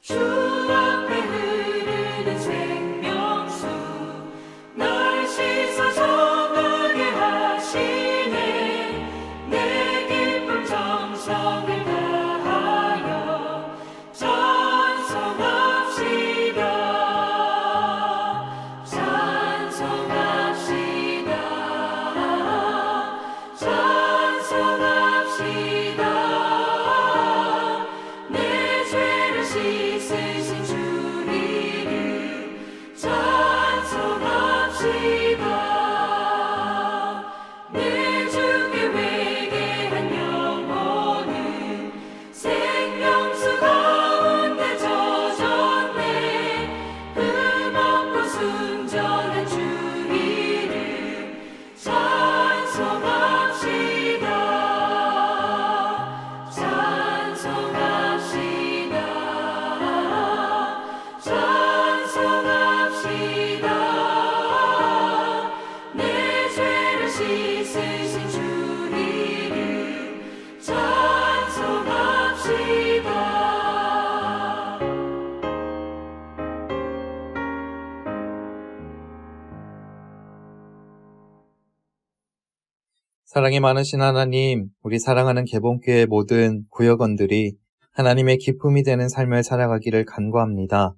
주 앞에 흐르는 생명수 날 씻어 정하게 하시네. 내 기쁨 정성을 다하여 찬송합시다. 찬송합시다. 찬송합시다. 씻으신 주 이름 찬송합시다. 내 주께 회개한 영혼은 생명수 가운데 젖었네. 흠없고 순전한 주 이름 찬송합시다. 내 죄를 씻으신 주 이름 찬송합시다. 사랑이 많으신 하나님, 우리 사랑하는 개봉교회 모든 구역원들이 하나님의 기쁨이 되는 삶을 살아가기를 간구합니다.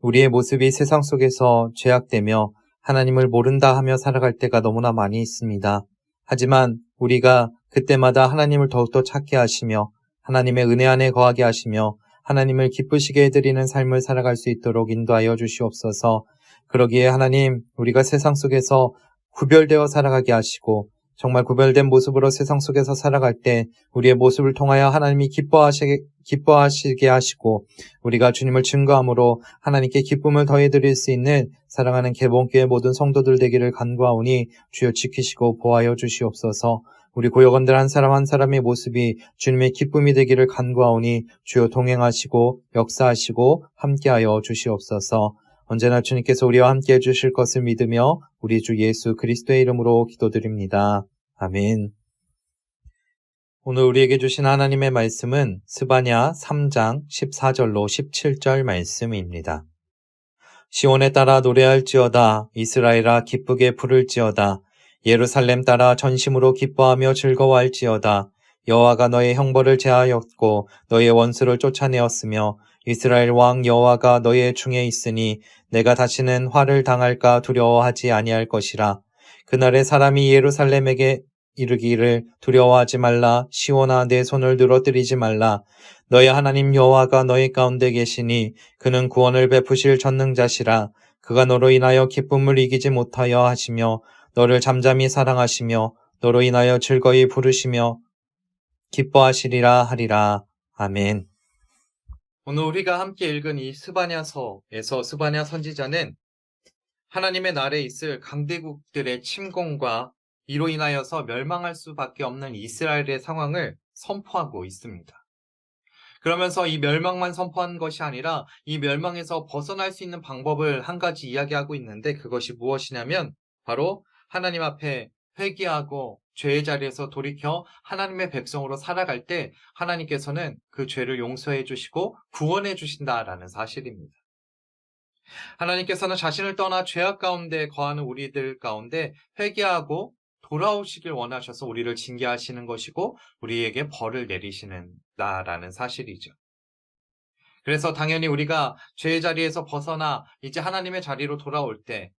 우리의 모습이 세상 속에서 죄악되며 하나님을 모른다 하며 살아갈 때가 너무나 많이 있습니다. 하지만 우리가 그때마다 하나님을 더욱더 찾게 하시며 하나님의 은혜 안에 거하게 하시며 하나님을 기쁘시게 해드리는 삶을 살아갈 수 있도록 인도하여 주시옵소서. 그러기에 하나님, 우리가 세상 속에서 구별되어 살아가게 하시고 정말 구별된 모습으로 세상 속에서 살아갈 때 우리의 모습을 통하여 하나님이 기뻐하시게 하시고 우리가 주님을 증거함으로 하나님께 기쁨을 더해드릴 수 있는 사랑하는 개봉교회 모든 성도들 되기를 간구하오니 주여 지키시고 보호하여 주시옵소서. 우리 고역원들 한 사람 한 사람의 모습이 주님의 기쁨이 되기를 간구하오니 주여 동행하시고 역사하시고 함께하여 주시옵소서. 언제나 주님께서 우리와 함께 해주실 것을 믿으며 우리 주 예수 그리스도의 이름으로 기도드립니다. 아멘. 오늘 우리에게 주신 하나님의 말씀은 스바냐 3장 14절로 17절 말씀입니다. 시온에 따라 노래할지어다. 이스라엘아 기쁘게 부를지어다. 예루살렘 따라 전심으로 기뻐하며 즐거워할지어다. 여호와가 너의 형벌을 제하였고 너의 원수를 쫓아내었으며 이스라엘 왕 여호와가 너의 중에 있으니 내가 다시는 화를 당할까 두려워하지 아니할 것이라. 그날에 사람이 예루살렘에게 이르기를 두려워하지 말라. 시온아 내 손을 늘어뜨리지 말라. 너의 하나님 여호와가 너희 가운데 계시니 그는 구원을 베푸실 전능자시라. 그가 너로 인하여 기쁨을 이기지 못하여 하시며 너를 잠잠히 사랑하시며 너로 인하여 즐거이 부르시며 기뻐하시리라 하리라. 아멘. 오늘 우리가 함께 읽은 이 스바냐서에서 스바냐 선지자는 하나님의 나라에 있을 강대국들의 침공과 이로 인하여서 멸망할 수밖에 없는 이스라엘의 상황을 선포하고 있습니다. 그러면서 이 멸망만 선포한 것이 아니라 이 멸망에서 벗어날 수 있는 방법을 한 가지 이야기하고 있는데 그것이 무엇이냐면 바로 하나님 앞에 회개하고 죄의 자리에서 돌이켜 하나님의 백성으로 살아갈 때 하나님께서는 그 죄를 용서해 주시고 구원해 주신다라는 사실입니다. 하나님께서는 자신을 떠나 죄악 가운데 거하는 우리들 가운데 회개하고 돌아오시길 원하셔서 우리를 징계하시는 것이고 우리에게 벌을 내리시는다라는 사실이죠. 그래서 당연히 우리가 죄의 자리에서 벗어나 이제 하나님의 자리로 돌아올 때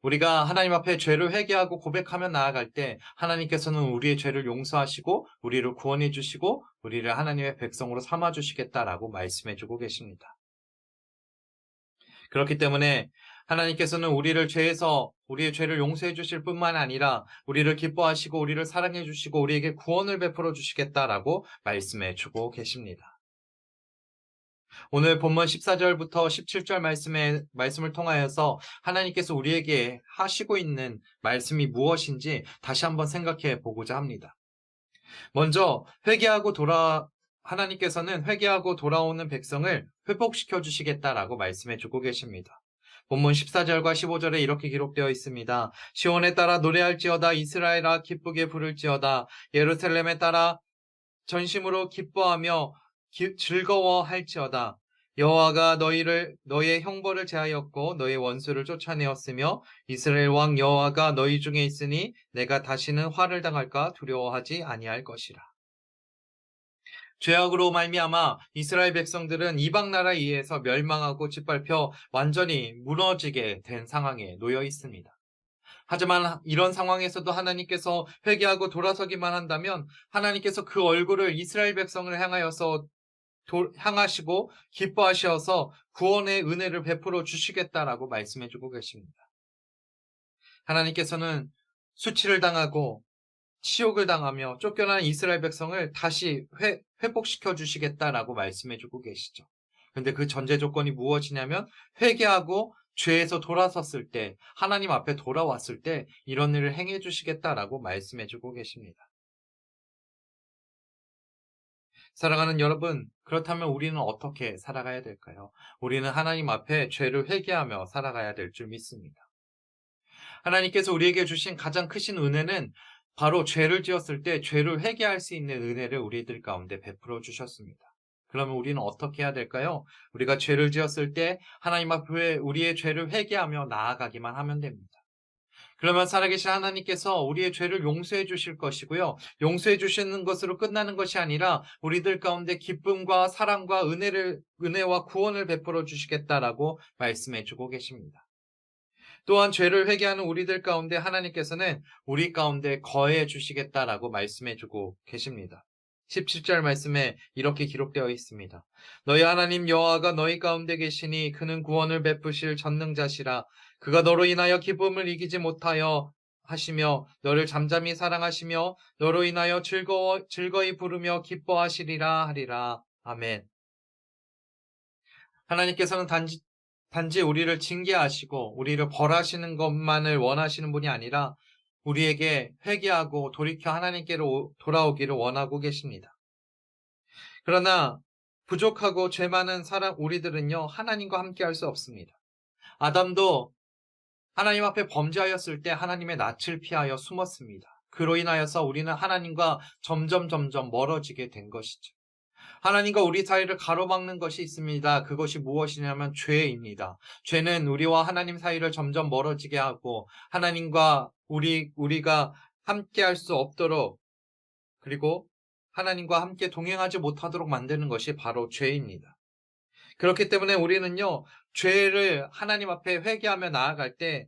우리가 하나님 앞에 죄를 회개하고 고백하며 나아갈 때 하나님께서는 우리의 죄를 용서하시고 우리를 구원해 주시고 우리를 하나님의 백성으로 삼아 주시겠다라고 말씀해 주고 계십니다. 그렇기 때문에 하나님께서는 우리의 죄를 용서해 주실 뿐만 아니라 우리를 기뻐하시고 우리를 사랑해 주시고 우리에게 구원을 베풀어 주시겠다라고 말씀해 주고 계십니다. 오늘 본문 14절부터 17절 말씀을 통하여서 하나님께서 우리에게 하시고 있는 말씀이 무엇인지 다시 한번 생각해 보고자 합니다. 먼저 하나님께서는 회개하고 돌아오는 백성을 회복시켜 주시겠다라고 말씀해 주고 계십니다. 본문 14절과 15절에 이렇게 기록되어 있습니다. 시온에 따라 노래할지어다, 이스라엘아 기쁘게 부를지어다, 예루살렘에 따라 전심으로 기뻐하며 즐거워할지어다. 여호와가 너의 형벌을 제하였고 너의 원수를 쫓아내었으며 이스라엘 왕 여호와가 너희 중에 있으니 내가 다시는 화를 당할까 두려워하지 아니할 것이라. 죄악으로 말미암아 이스라엘 백성들은 이방 나라에 의해서 멸망하고 짓밟혀 완전히 무너지게 된 상황에 놓여 있습니다. 하지만 이런 상황에서도 하나님께서 회개하고 돌아서기만 한다면 하나님께서 그 얼굴을 이스라엘 백성을 향하시고 기뻐하셔서 구원의 은혜를 베풀어 주시겠다라고 말씀해 주고 계십니다. 하나님께서는 수치를 당하고 치욕을 당하며 쫓겨난 이스라엘 백성을 다시 회복시켜 주시겠다라고 말씀해 주고 계시죠. 근데 그 전제 조건이 무엇이냐면 회개하고 죄에서 돌아섰을 때, 하나님 앞에 돌아왔을 때 이런 일을 행해 주시겠다라고 말씀해 주고 계십니다. 사랑하는 여러분, 그렇다면 우리는 어떻게 살아가야 될까요? 우리는 하나님 앞에 죄를 회개하며 살아가야 될 줄 믿습니다. 하나님께서 우리에게 주신 가장 크신 은혜는 바로 죄를 지었을 때 죄를 회개할 수 있는 은혜를 우리들 가운데 베풀어 주셨습니다. 그러면 우리는 어떻게 해야 될까요? 우리가 죄를 지었을 때 하나님 앞에 우리의 죄를 회개하며 나아가기만 하면 됩니다. 그러면 살아계신 하나님께서 우리의 죄를 용서해 주실 것이고요. 용서해 주시는 것으로 끝나는 것이 아니라 우리들 가운데 기쁨과 사랑과 은혜와 구원을 베풀어 주시겠다라고 말씀해 주고 계십니다. 또한 죄를 회개하는 우리들 가운데 하나님께서는 우리 가운데 거해 주시겠다라고 말씀해 주고 계십니다. 17절 말씀에 이렇게 기록되어 있습니다. 너희 하나님 여호와가 너희 가운데 계시니 그는 구원을 베푸실 전능자시라. 그가 너로 인하여 기쁨을 이기지 못하여 하시며 너를 잠잠히 사랑하시며 너로 인하여 즐거이 부르며 기뻐하시리라 하리라. 아멘. 하나님께서는 단지 우리를 징계하시고 우리를 벌하시는 것만을 원하시는 분이 아니라 우리에게 회개하고 돌이켜 하나님께로 돌아오기를 원하고 계십니다. 그러나 부족하고 죄 많은 우리들은요, 하나님과 함께 할 수 없습니다. 아담도 하나님 앞에 범죄하였을 때 하나님의 낯을 피하여 숨었습니다. 그로 인하여서 우리는 하나님과 점점 멀어지게 된 것이죠. 하나님과 우리 사이를 가로막는 것이 있습니다. 그것이 무엇이냐면 죄입니다. 죄는 우리와 하나님 사이를 점점 멀어지게 하고 하나님과 우리가 함께 할 수 없도록, 그리고 하나님과 함께 동행하지 못하도록 만드는 것이 바로 죄입니다. 그렇기 때문에 우리는요, 죄를 하나님 앞에 회개하며 나아갈 때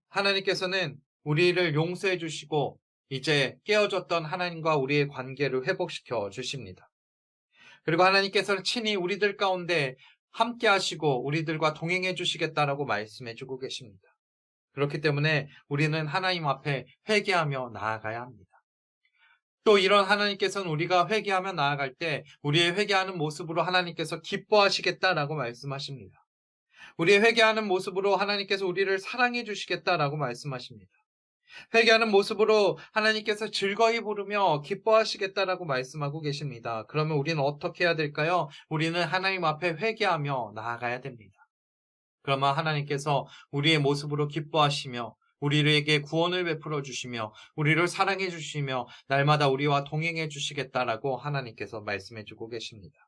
하나님께서는 우리를 용서해 주시고 이제 깨어졌던 하나님과 우리의 관계를 회복시켜 주십니다. 그리고 하나님께서는 친히 우리들 가운데 함께 하시고 우리들과 동행해 주시겠다라고 말씀해 주고 계십니다. 그렇기 때문에 우리는 하나님 앞에 회개하며 나아가야 합니다. 또 이런 하나님께서는 우리가 회개하며 나아갈 때 우리의 회개하는 모습으로 하나님께서 기뻐하시겠다라고 말씀하십니다. 우리의 회개하는 모습으로 하나님께서 우리를 사랑해 주시겠다라고 말씀하십니다. 회개하는 모습으로 하나님께서 즐거이 부르며 기뻐하시겠다라고 말씀하고 계십니다. 그러면 우리는 어떻게 해야 될까요? 우리는 하나님 앞에 회개하며 나아가야 됩니다. 그러면 하나님께서 우리의 모습으로 기뻐하시며 우리에게 구원을 베풀어 주시며 우리를 사랑해 주시며 날마다 우리와 동행해 주시겠다라고 하나님께서 말씀해 주고 계십니다.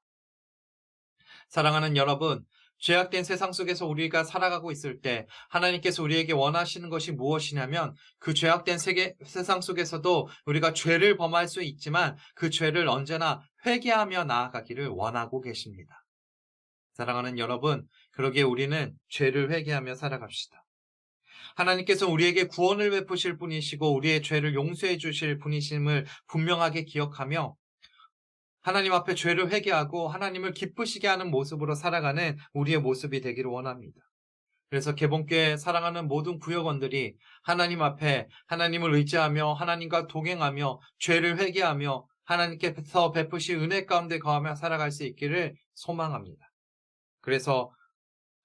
사랑하는 여러분, 죄악된 세상 속에서 우리가 살아가고 있을 때 하나님께서 우리에게 원하시는 것이 무엇이냐면 그 죄악된 세상 속에서도 우리가 죄를 범할 수 있지만 그 죄를 언제나 회개하며 나아가기를 원하고 계십니다. 사랑하는 여러분, 그러기에 우리는 죄를 회개하며 살아갑시다. 하나님께서 우리에게 구원을 베푸실 분이시고 우리의 죄를 용서해 주실 분이심을 분명하게 기억하며 하나님 앞에 죄를 회개하고 하나님을 기쁘시게 하는 모습으로 살아가는 우리의 모습이 되기를 원합니다. 그래서 개봉교회 사랑하는 모든 구역원들이 하나님 앞에 하나님을 의지하며 하나님과 동행하며 죄를 회개하며 하나님께서 베푸신 은혜 가운데 거하며 살아갈 수 있기를 소망합니다. 그래서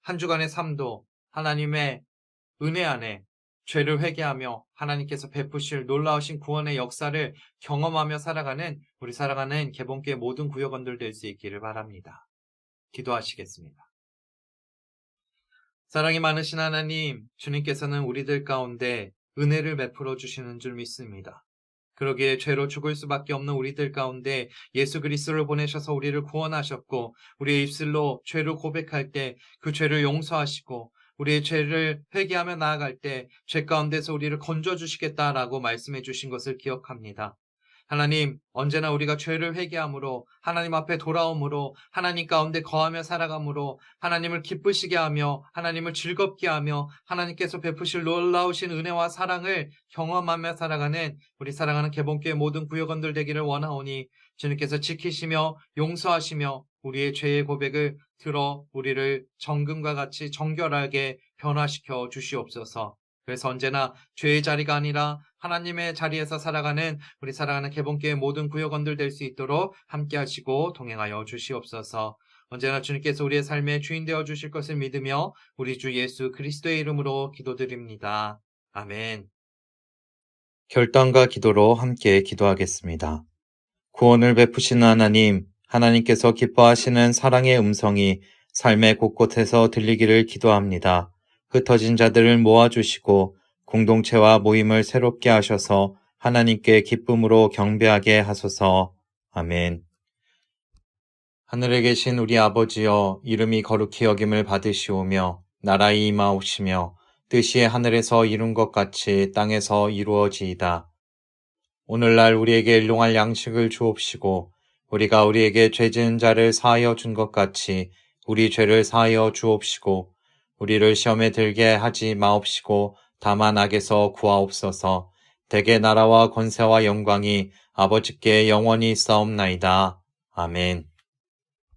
한 주간의 삶도 하나님의 은혜 안에 죄를 회개하며 하나님께서 베푸실 놀라우신 구원의 역사를 경험하며 살아가는 우리 사랑하는 개봉교회 모든 구역원들 될 수 있기를 바랍니다. 기도하시겠습니다. 사랑이 많으신 하나님, 주님께서는 우리들 가운데 은혜를 베풀어 주시는 줄 믿습니다. 그러기에 죄로 죽을 수밖에 없는 우리들 가운데 예수 그리스도를 보내셔서 우리를 구원하셨고, 우리의 입술로 죄를 고백할 때 그 죄를 용서하시고, 우리의 죄를 회개하며 나아갈 때 죄 가운데서 우리를 건져주시겠다라고 말씀해 주신 것을 기억합니다. 하나님, 언제나 우리가 죄를 회개함으로 하나님 앞에 돌아옴으로 하나님 가운데 거하며 살아감으로 하나님을 기쁘시게 하며 하나님을 즐겁게 하며 하나님께서 베푸실 놀라우신 은혜와 사랑을 경험하며 살아가는 우리 사랑하는 개봉교회 모든 구역원들 되기를 원하오니 주님께서 지키시며 용서하시며 우리의 죄의 고백을 들어 우리를 정금과 같이 정결하게 변화시켜 주시옵소서. 그래서 언제나 죄의 자리가 아니라 하나님의 자리에서 살아가는 우리 사랑하는 개봉교회 모든 구역원들 될 수 있도록 함께 하시고 동행하여 주시옵소서. 언제나 주님께서 우리의 삶의 주인 되어 주실 것을 믿으며 우리 주 예수 그리스도의 이름으로 기도드립니다. 아멘. 결단과 기도로 함께 기도하겠습니다. 구원을 베푸시는 하나님, 하나님께서 기뻐하시는 사랑의 음성이 삶의 곳곳에서 들리기를 기도합니다. 흩어진 자들을 모아주시고 공동체와 모임을 새롭게 하셔서 하나님께 기쁨으로 경배하게 하소서. 아멘. 하늘에 계신 우리 아버지여, 이름이 거룩히 여김을 받으시오며 나라의 임하옵시며 뜻이 하늘에서 이룬 것 같이 땅에서 이루어지이다. 오늘날 우리에게 일용할 양식을 주옵시고 우리가 우리에게 죄 지은 자를 사하여 준 것 같이 우리 죄를 사하여 주옵시고 우리를 시험에 들게 하지 마옵시고 다만 악에서 구하옵소서. 대개 나라와 권세와 영광이 아버지께 영원히 있사옵나이다. 아멘.